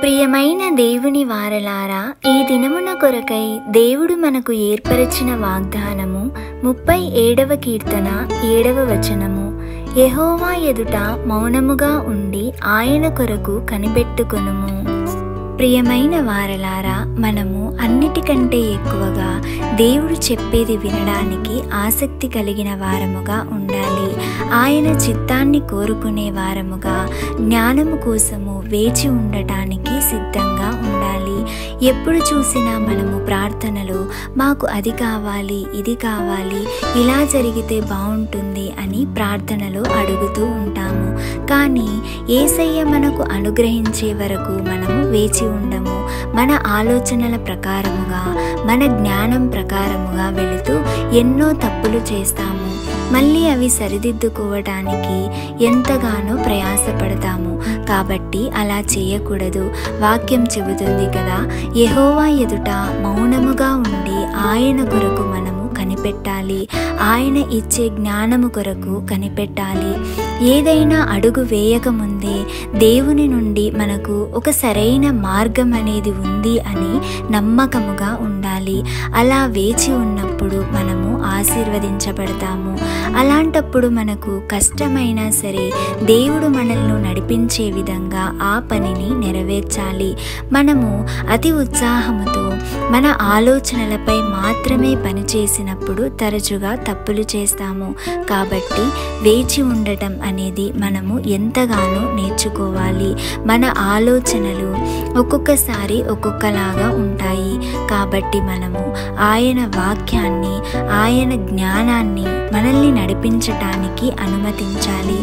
ప్రియమైన దేవుని వారలారా, ఈ దినమున కొరకై దేవుడు మనకు ఏర్పరచిన వాగ్దానము 37వ కీర్తన 7వ వచనము. యెహోవా ఎదుట మౌనముగా ఉండి ఆయన కొరకు కనిపెట్టుకొనుము. ప్రియమైన వారలారా, మనము అన్నిటికంటే ఎక్కువగా దేవుడు చెప్పేది వినడానికి ఆసక్తి కలిగిన వారముగా ఉండాలి. ఆయన చిత్తాన్ని కోరుకునే వారముగా, జ్ఞానము కోసము వేచి ఉండటానికి సిద్ధంగా ఉండాలి. ఎప్పుడు చూసినా మనము ప్రార్థనలో మాకు అది కావాలి, ఇది కావాలి, ఇలా జరిగితే బాగుంటుంది అని ప్రార్థనలో అడుగుతూ ఉంటాము. కానీ యేసయ్య మనకు అనుగ్రహించే వరకు మనము వేచి ఉండము. మన ఆలోచనల ప్రకారముగా, మన జ్ఞానం ప్రకారముగా వెళుతూ ఎన్నో తప్పులు చేస్తాము. మళ్ళీ అవి సరిదిద్దుకోవడానికి ఎంతగానో ప్రయాసపడతాము. కాబట్టి అలా చేయకూడదు. వాక్యం చెబుతుంది కదా, యెహోవా ఎదుట మౌనముగా ఉండి ఆయన కొరకు మనము కనిపెట్టాలి. ఆయన ఇచ్చే జ్ఞానము కొరకు కనిపెట్టాలి. ఏదైనా అడుగు వేయకముందే దేవుని నుండి మనకు ఒక సరైన మార్గం అనేది ఉంది అని నమ్మకముగా ఉండాలి. అలా వేచి ఉన్నప్పుడు మనము ఆశీర్వదించబడతాము. అలాంటప్పుడు మనకు కష్టమైనా సరే దేవుడు మనల్ని నడిపించే విధంగా ఆ పనిని నెరవేర్చాలి. మనము అతి ఉత్సాహముతో మన ఆలోచనలపై మాత్రమే పనిచేసినప్పుడు తరచుగా తప్పులు చేస్తాము. కాబట్టి వేచి ఉండటం అనేది మనము ఎంతగానో నేర్చుకోవాలి. మన ఆలోచనలు ఒక్కొక్కసారి ఒక్కొక్కలాగా ఉంటాయి. కాబట్టి మనము ఆయన వాక్యాన్ని, ఆయన జ్ఞానాన్ని మనల్ని నడిపించటానికి అనుమతించాలి.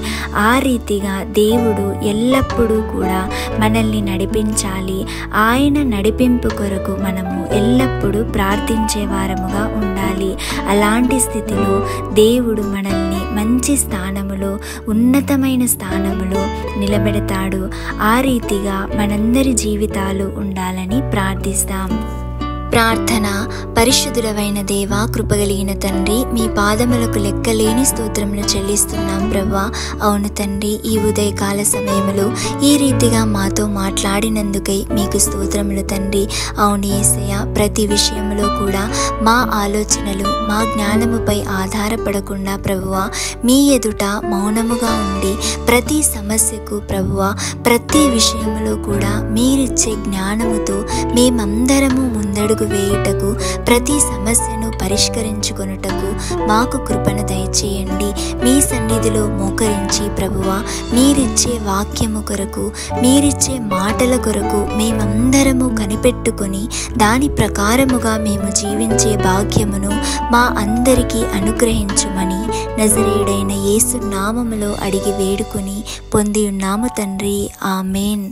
ఆ రీతిగా దేవుడు ఎల్లప్పుడూ కూడా మనల్ని నడిపించాలి. ఆయన నడిపింపు కొరకు మనము ఎల్లప్పుడూ ప్రార్థించే వారముగా ఉండాలి. అలాంటి స్థితిలో దేవుడు మనల్ని మంచి స్థానములో, ఉన్నతమైన స్థానములో నిలబెడతాడు. ఆ రీతిగా మనందరి జీవితాలు ఉండాలని ప్రార్థిస్తాం. ప్రార్థన. పరిశుద్ధుడవైన దేవా, కృపగలిగిన తండ్రి, మీ పాదములకు లెక్కలేని స్తోత్రములు చెల్లిస్తున్నాం ప్రభువా. అవును తండ్రి, ఈ ఉదయకాల సమయంలో ఈ రీతిగా మాతో మాట్లాడినందుకై మీకు స్తోత్రములు తండ్రి. అవును యేసయ్య, ప్రతి విషయంలో కూడా మా ఆలోచనలు, మా జ్ఞానముపై ఆధారపడకుండా ప్రభువా, మీ ఎదుట మౌనముగా ఉండి ప్రతి సమస్యకు ప్రభువా, ప్రతి విషయంలో కూడా మీరిచ్చే జ్ఞానముతో మేమందరము ముందడుగు వేయుటకు, ప్రతి సమస్యను పరిష్కరించుకొనుటకు మాకు కృపను దయచేయండి. మీ సన్నిధిలో మోకరించి ప్రభువా, మీరిచ్చే వాక్యము కొరకు, మీరిచ్చే మాటల కొరకు మేమందరము కనిపెట్టుకొని దాని ప్రకారముగా మేము జీవించే భాగ్యమును మా అందరికీ అనుగ్రహించుమని నజరేయుడైన యేసు నామములో అడిగి వేడుకొని పొంది ఉన్నాము తండ్రి. ఆమేన్.